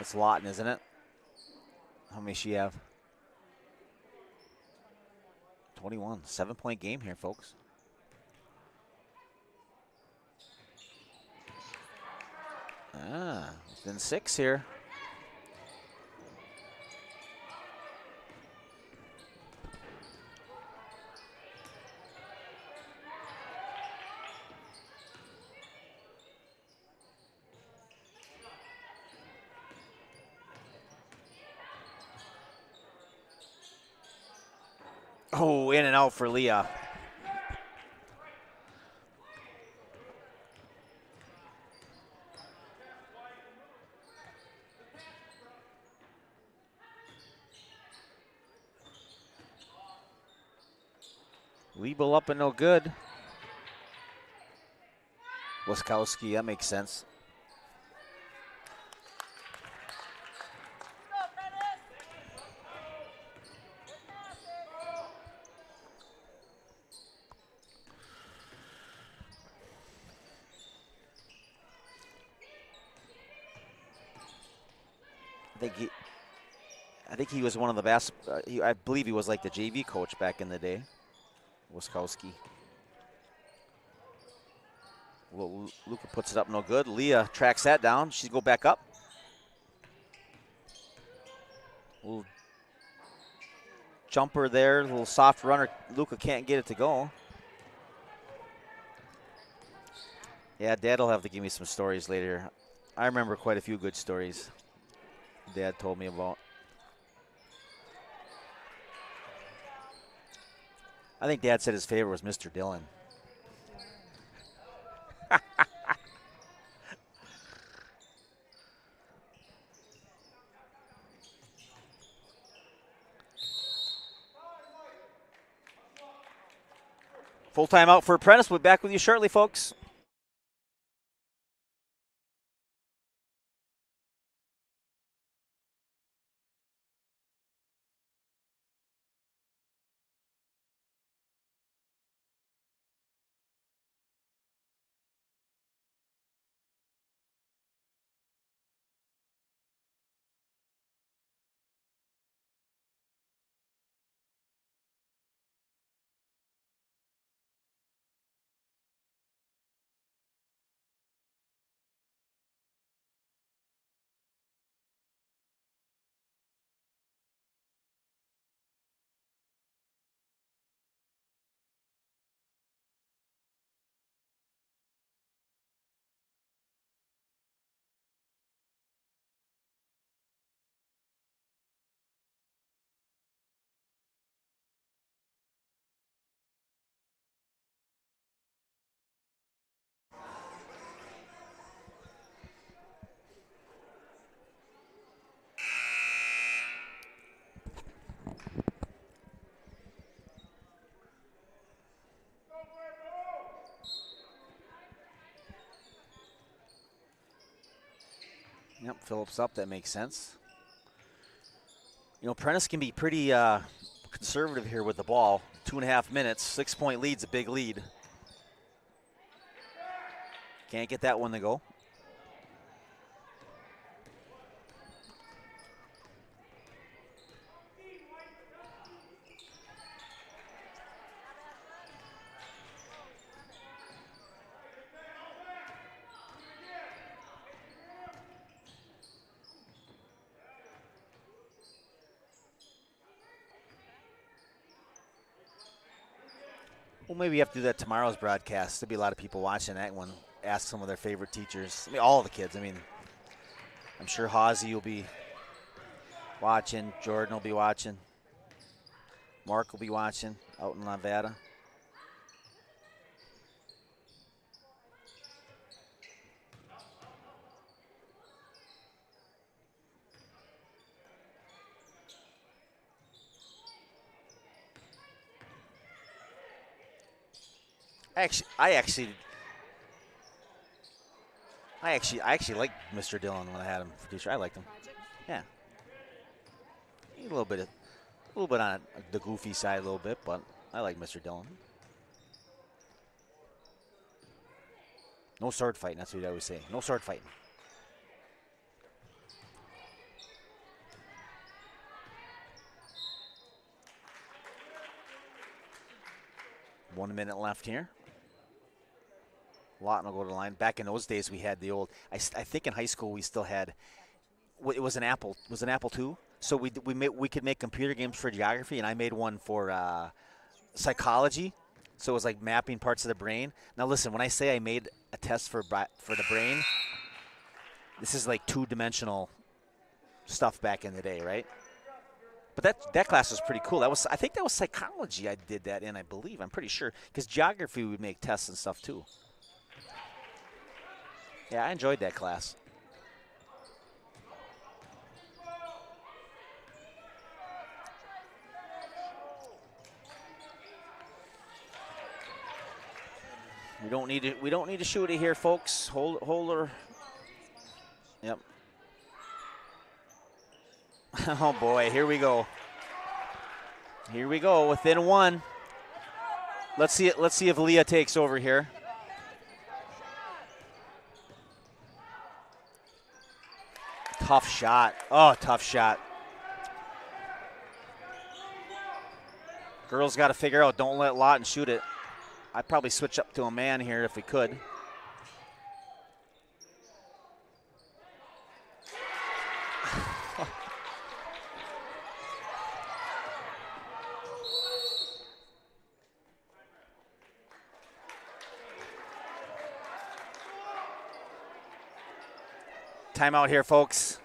It's Lawton, isn't it? How many she have? 21. 7-point game here, folks. Within 6 here. Oh, in and out for Leah. Liebel up and no good. Wiskowski, that makes sense. I think he was one of the best. I believe he was like the JV coach back in the day. Wiskowski. Well, Luca puts it up, no good. Leah tracks that down. She's go back up. Little jumper there, little soft runner. Luca can't get it to go. Yeah, Dad will have to give me some stories later. I remember quite a few good stories Dad told me about. I think Dad said his favorite was Mr. Dillon. Full timeout for Prentice. We'll be back with you shortly, folks. Yep, Phillips up. That makes sense. You know, Prentice can be pretty conservative here with the ball. 2.5 minutes, 6-point lead's a big lead. Can't get that one to go. Well, maybe you have to do that tomorrow's broadcast. There'll be a lot of people watching that one. Ask some of their favorite teachers. I mean, all the kids. I mean, I'm sure Hawsey will be watching. Jordan will be watching. Mark will be watching out in Nevada. I actually liked Mr. Dillon when I had him for teacher. I liked him. Yeah. A little bit on the goofy side a little bit, but I like Mr. Dillon. No sword fighting. That's what I always say. No sword fighting. One minute left here. Lawton will go to the line. Back in those days, we had the old. I think in high school we still had. It was an Apple. It was an Apple II. So we could make computer games for geography, and I made one for psychology. So it was like mapping parts of the brain. Now listen, when I say I made a test for the brain, this is like 2-dimensional stuff back in the day, right? But that class was pretty cool. I think that was psychology I did that in, I believe. I'm pretty sure. Because geography would make tests and stuff too. Yeah, I enjoyed that class. We don't need to shoot it here, folks. Hold her. Yep. Oh boy, here we go. Here we go, within one. Let's see if Leah takes over here. Tough shot. Oh, tough shot. Girls got to figure out, don't let Lawton shoot it. I'd probably switch up to a man here if we could. Timeout here, folks.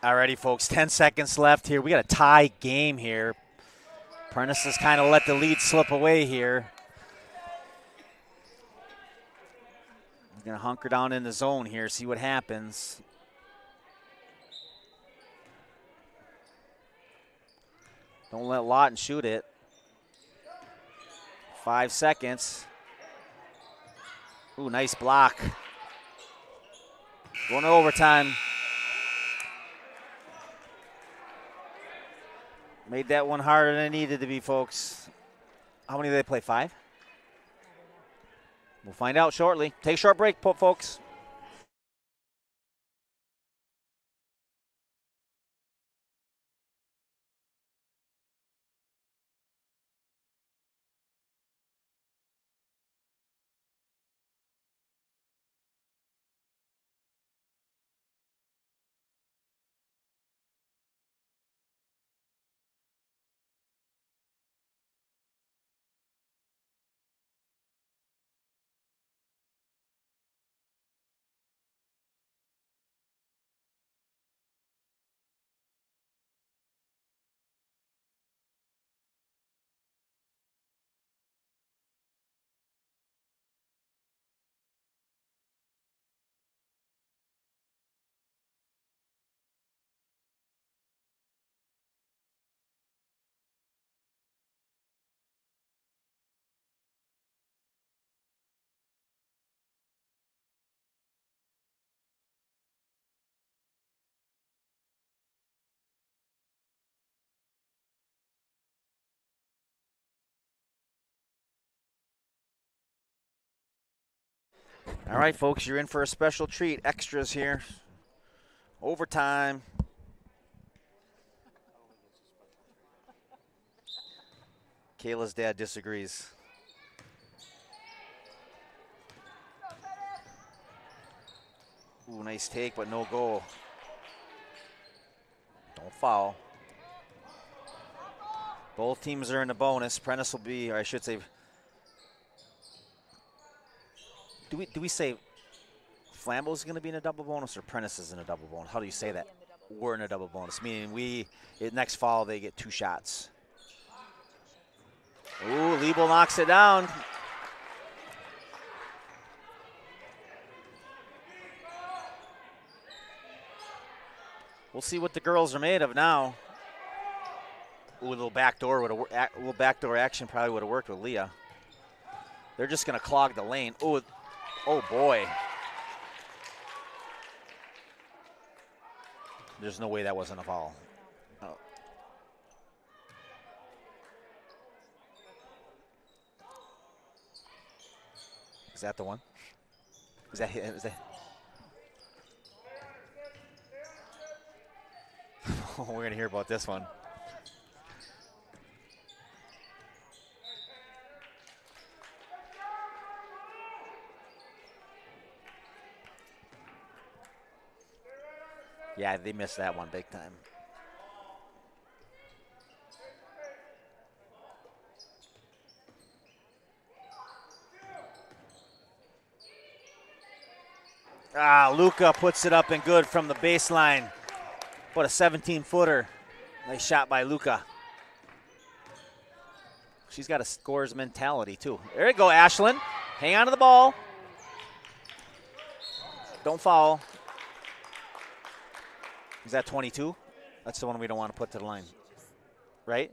Alrighty, folks, 10 seconds left here. We got a tie game here. Prentice has kind of let the lead slip away here. He's going to hunker down in the zone here, see what happens. Don't let Lawton shoot it. 5 seconds. Ooh, nice block. Going to overtime. Made that one harder than it needed to be, folks. How many did they play? 5? We'll find out shortly. Take a short break, folks. All right, folks, you're in for a special treat. Extras here. Overtime. Kayla's dad disagrees. Ooh, nice take, but no goal. Don't foul. Both teams are in the bonus. Prentice will be, or I should say, do we say Flambeau's going to be in a double bonus or Prentice is in a double bonus? How do you say that? We're in a double bonus, meaning next fall they get 2 shots. Ooh, Liebel knocks it down. We'll see what the girls are made of now. Ooh, a little backdoor action probably would have worked with Leah. They're just going to clog the lane. Ooh, oh boy. There's no way that wasn't a foul. Oh. Is that the one? Is that? Oh, we're gonna hear about this one. Yeah, they missed that one big time. Luca puts it up and good from the baseline. What a 17-footer. Nice shot by Luca. She's got a scores mentality, too. There you go, Ashlyn. Hang on to the ball. Don't foul. Is that 22? That's the one we don't want to put to the line. Right?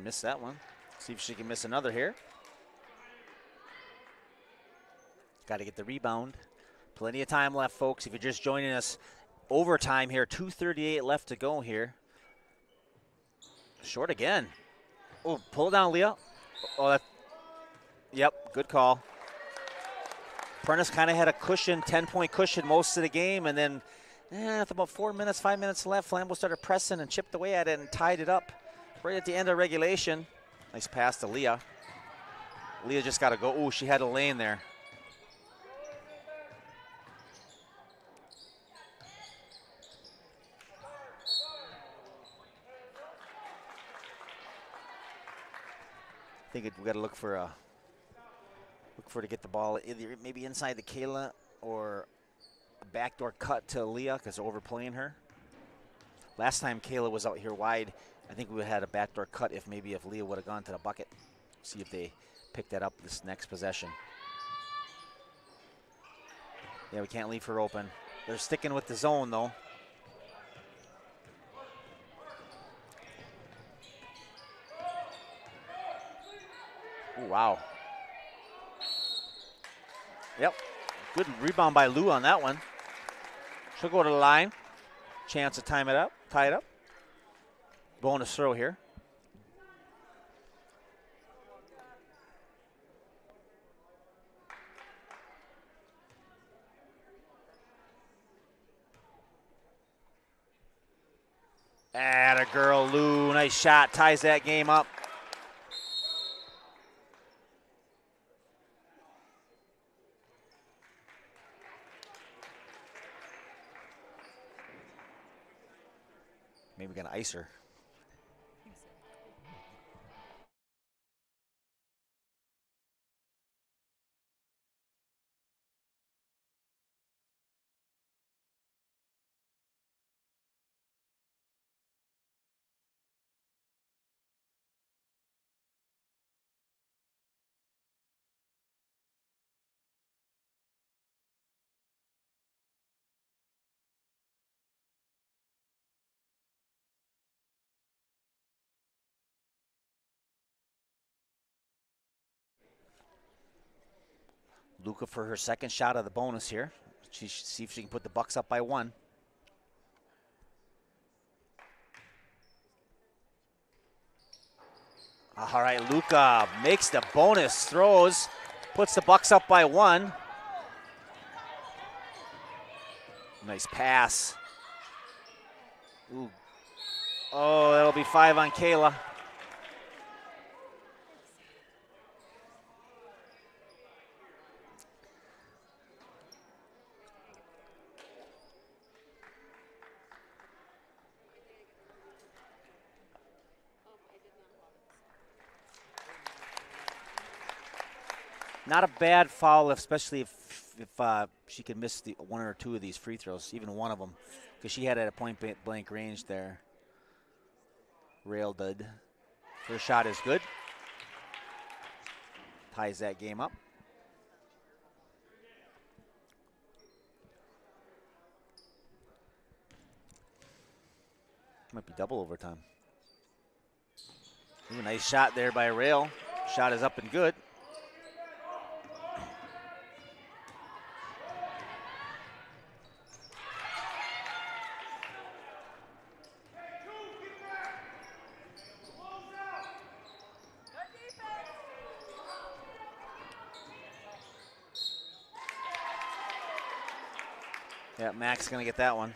Missed that one. See if she can miss another here. Got to get the rebound. Plenty of time left, folks. If you're just joining us, overtime here. 2:38 left to go here. Short again. Oh, pull it down, Leah. Oh, yep, good call. Prentice kind of had a cushion, 10-point cushion most of the game, and then with about 5 minutes left, Flambeau started pressing and chipped away at it and tied it up right at the end of regulation. Nice pass to Leah. Leah just got to go. Oh, she had a lane there. I think we got to look for to get the ball either maybe inside the Kayla or a backdoor cut to Leah because they're overplaying her. Last time Kayla was out here wide, I think we would have had a backdoor cut if Leah would have gone to the bucket. See if they pick that up this next possession. Yeah, we can't leave her open. They're sticking with the zone though. Ooh, wow. Yep, good rebound by Lou on that one. She'll go to the line. Chance to tie it up. Bonus throw here. Atta girl, Lou. Nice shot. Ties that game up. Maybe we're going to ice her. Luca for her second shot of the bonus here. She should see if she can put the Bucks up by 1. All right, Luca makes the bonus, throws, puts the Bucks up by 1. Nice pass. Ooh. Oh, that'll be 5 on Kayla. Not a bad foul, especially if she could miss the 1 or 2 of these free throws, even one of them, because she had it at a point-blank range there. Rail did. Her shot is good. Ties that game up. Might be double overtime. Ooh, nice shot there by Rail. Shot is up and good. Yeah, Mac's gonna get that one.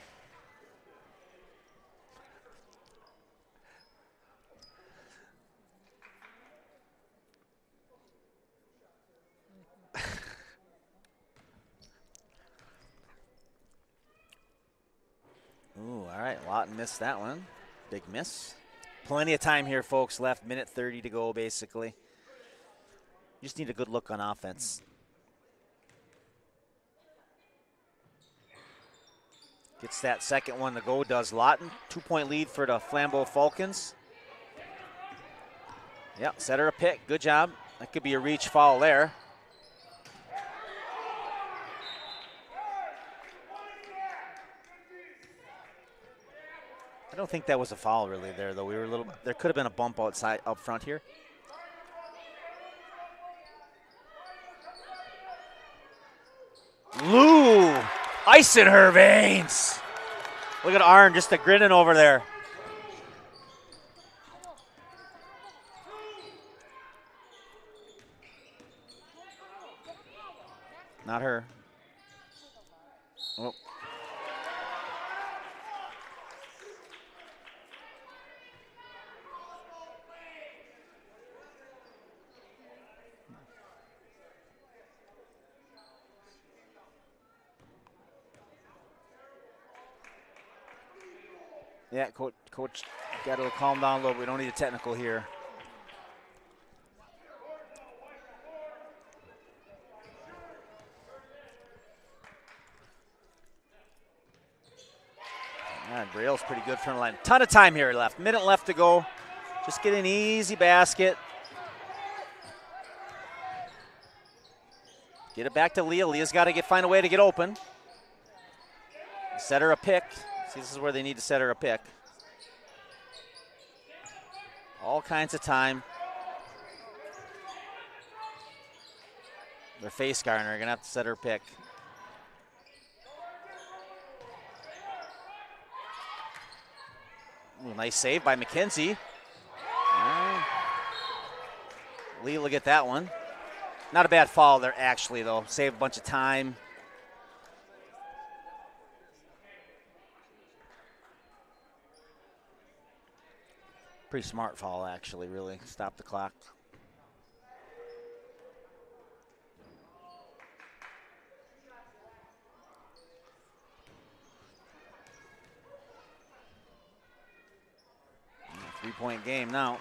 Ooh, all right, Lawton missed that one. Big miss. Plenty of time here, folks. Left, minute 30 to go, basically. Just need a good look on offense. Gets that second one to go, does Lawton. 2-point lead for the Flambeau Falcons. Yep, set her a pick. Good job. That could be a reach foul there. I don't think that was a foul really there, though. There could have been a bump outside, up front here. Lou, ice in her veins. Look at Arn just a grinning over there. Not her. Oh. Yeah, coach got to calm down a little bit. We don't need a technical here. And Rail's pretty good from the line. Ton of time here left. Minute left to go. Just get an easy basket. Get it back to Leah. Leah's got to find a way to get open. Set her a pick. See, this is where they need to set her a pick. All kinds of time. Their face guard are going to have to set her a pick. Ooh, nice save by McKenzie. Lee will get that one. Not a bad foul there, actually, though. Save a bunch of time. Pretty smart foul, actually, really. Stop the clock. Three-point game now.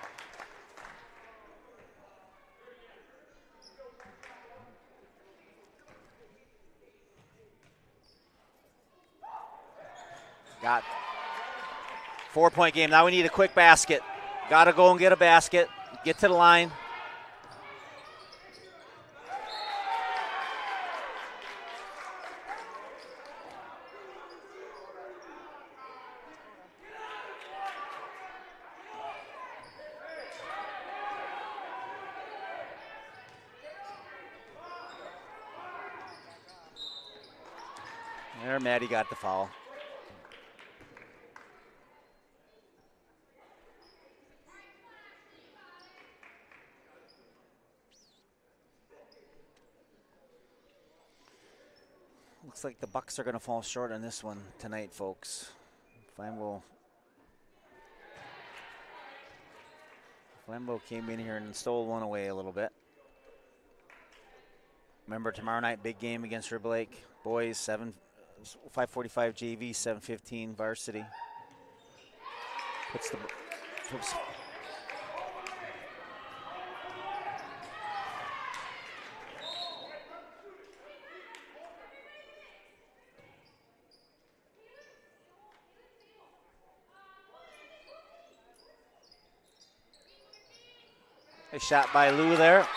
Got 4-point game. Now we need a quick basket. Got to go and get a basket. Get to the line. There, Maddie got the foul. Looks like the Bucks are going to fall short on this one tonight, folks. Flambeau came in here and stole one away a little bit. Remember, tomorrow night, big game against Rib Lake. Boys, 5:45 JV, 7:15 varsity. Puts. A shot by Lou there.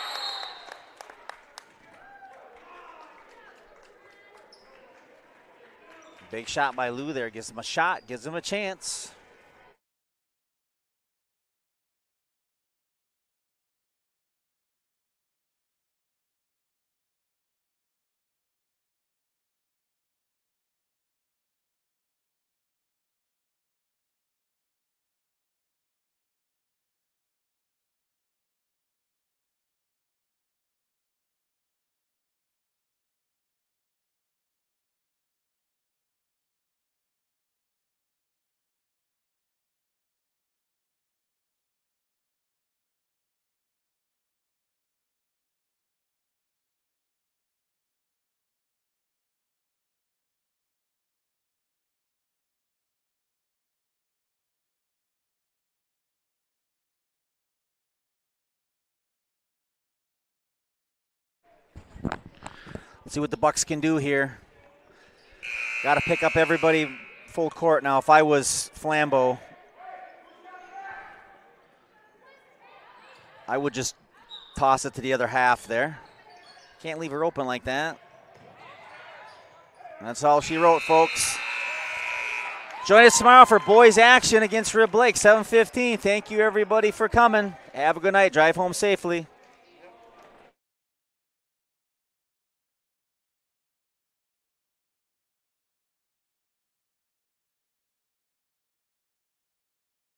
Big shot by Lou there. Gives him a shot, gives him a chance. Let's see what the Bucks can do here. Got to pick up everybody full court now. If I was Flambeau, I would just toss it to the other half there. Can't leave her open like that. That's all she wrote, folks. Join us tomorrow for boys action against Rib Lake, 7:15. Thank you, everybody, for coming. Have a good night. Drive home safely.